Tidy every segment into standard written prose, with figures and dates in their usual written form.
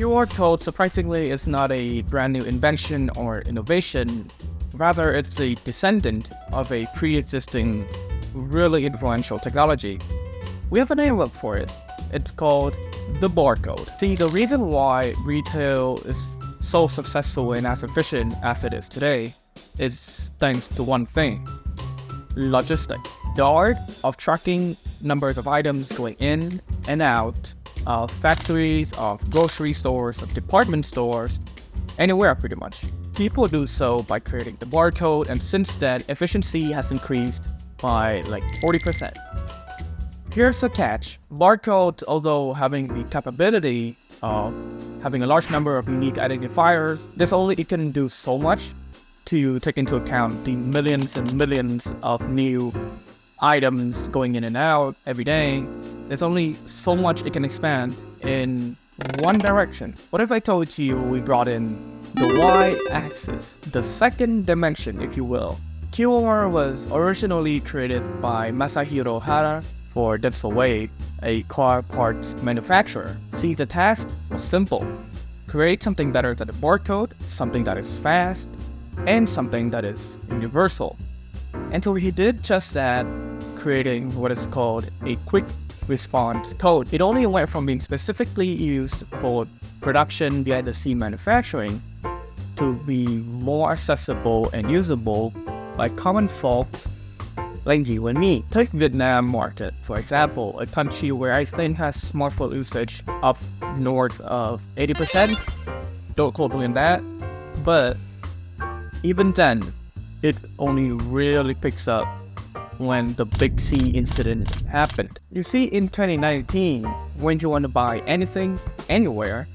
QR code, surprisingly, is not a brand new invention or innovation. Rather, it's a descendant of a pre-existing, really influential technology. We have a name for it. It's called the barcode. See, the reason why retail is so successful and as efficient as it is today is thanks to one thing: logistics. The art of tracking numbers of items going in and out of factories, of grocery stores, of department stores, anywhere pretty much. People do so by creating the barcode, and since then, efficiency has increased by like 40%. Here's the catch. Barcodes, although having the capability of having a large number of unique identifiers, it can do so much to take into account the millions and millions of new items going in and out every day. There's only so much it can expand in one direction. What if I told you we brought in the y-axis, the second dimension, if you will? QR was originally created by Masahiro Hara for Denso Wave, a car parts manufacturer. See, the task was simple: create something better than a barcode, something that is fast, and something that is universal. And so he did just that, creating what is called a quick response code. It only went from being specifically used for production behind the scene manufacturing to be more accessible and usable by common folks like you and me. Take Vietnam market, for example, a country where I think has smartphone usage up north of 80%. Don't quote me on that. But even then, it only really picks up when the Big C incident happened. You see, in 2019, when you want to buy anything, anywhere,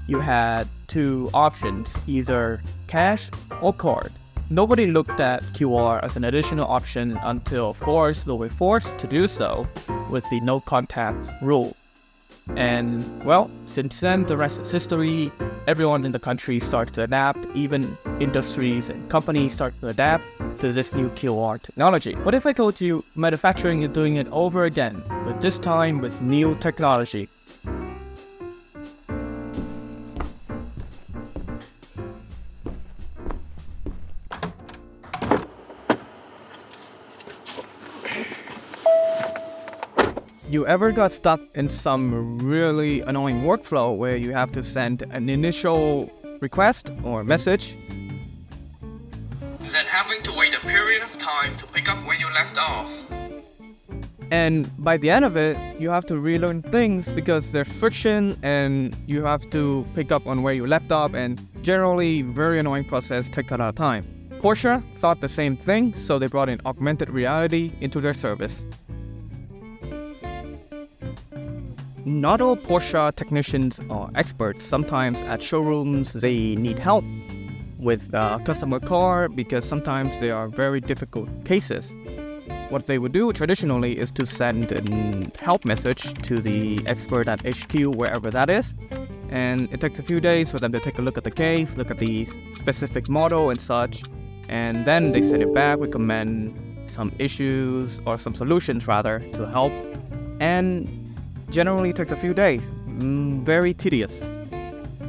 you had two options: either cash or card. Nobody looked at QR as an additional option until, of course, they were forced to do so with the no contact rule. And well, since then, the rest is history. Everyone in the country started to adapt. Even industries and companies start to adapt to this new QR technology. What if I told you manufacturing is doing it over again, but this time with new technology? You ever got stuck in some really annoying workflow where you have to send an initial request or message, then having to wait a period of time to pick up where you left off? and by the end of it, you have to relearn things because there's friction and you have to pick up on where you left off, and generally very annoying process takes a lot of time. Porsche thought the same thing, so they brought in augmented reality into their service. Not all Porsche technicians are experts. Sometimes at showrooms, they need help with a customer car because sometimes they are very difficult cases. What they would do traditionally is to send a help message to the expert at HQ, wherever that is. And it takes a few days for them to take a look at the case, look at the specific model and such. And then they send it back, recommend some issues or some solutions rather to help. And generally takes a few days. Very tedious.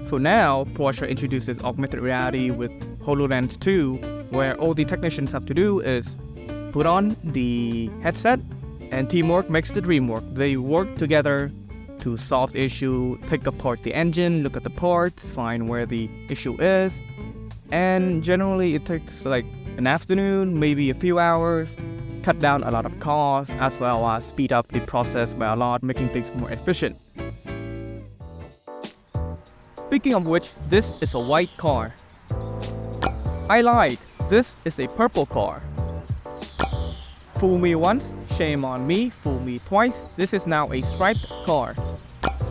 So now Porsche introduces augmented reality with HoloLens 2, where all the technicians have to do is put on the headset, and teamwork makes the dream work. They work together to solve the issue, take apart the engine, look at the parts, find where the issue is, and generally it takes like an afternoon, maybe a few hours. Cut down a lot of costs as well as speed up the process by a lot, making things more efficient. Speaking of which, this is a white car. I lied, this is a purple car. Fool me once, shame on me, fool me twice, this is now a striped car.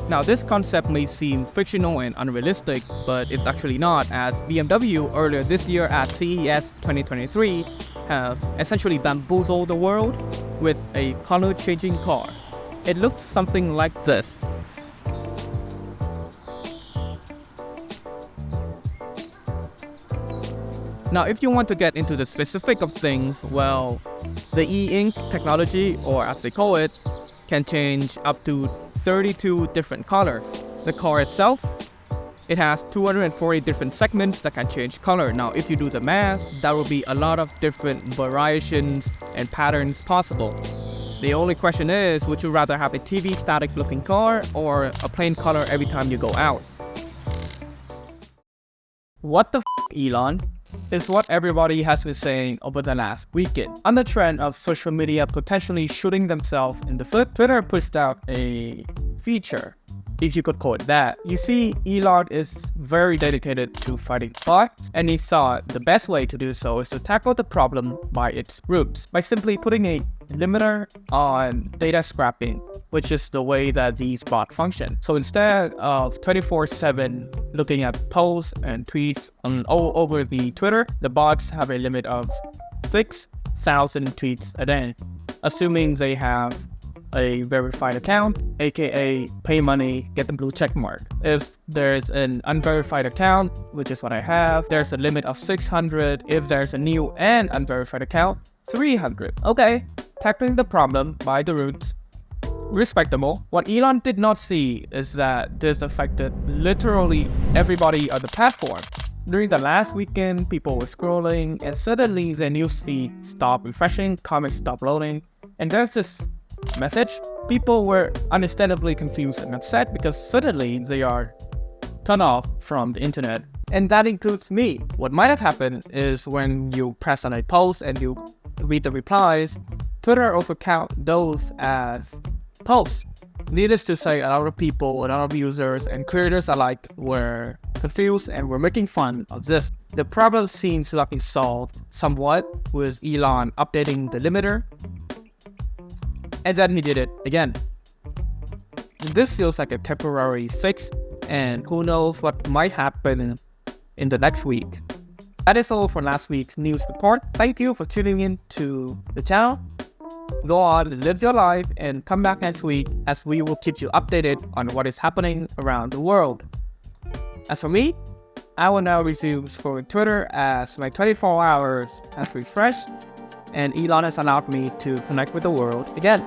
Now this concept may seem fictional and unrealistic, but it's actually not, as BMW earlier this year at CES 2023 have essentially bamboozled the world with a color-changing car. It looks something like this. Now if you want to get into the specific of things, well, the e-ink technology, or as they call it, can change up to 32 different colors. The car itself It has 240 different segments that can change color. Now, if you do the math, that will be a lot of different variations and patterns possible. The only question is, would you rather have a TV static looking car or a plain color every time you go out? What the Elon? Is what everybody has been saying over the last weekend. On the trend of social media potentially shooting themselves in the foot, Twitter pushed out a feature, if you could call it that. You see, Elon is very dedicated to fighting bots, and he thought the best way to do so is to tackle the problem by its roots, by simply putting a limiter on data scrapping, which is the way that these bots function. So instead of 24/7 looking at posts and tweets all over the Twitter, the bots have a limit of 6,000 tweets a day, assuming they have a verified account, aka pay money, get the blue check mark. If there's an unverified account, which is what I have, there's a limit of 600. If there's a new and unverified account, 300. Okay, tackling the problem by the roots, respectable. What Elon did not see is that this affected literally everybody on the platform. During the last weekend, people were scrolling and suddenly their newsfeed stopped refreshing, comments stopped loading, and there's this message. People were understandably confused and upset because suddenly they are turned off from the internet. And that includes me. What might have happened is when you press on a post and you read the replies, Twitter also count those as posts. Needless to say, a lot of people, a lot of users and creators alike were confused and were making fun of this. The problem seems to have been solved somewhat with Elon updating the limiter, and then he did it again. This feels like a temporary fix, and who knows what might happen in the next week. That is all for last week's news report. Thank you for tuning in to the channel. Go on, live your life, and come back next week as we will keep you updated on what is happening around the world. As for me, I will now resume scrolling Twitter as my 24 hours has refreshed and Elon has allowed me to connect with the world again.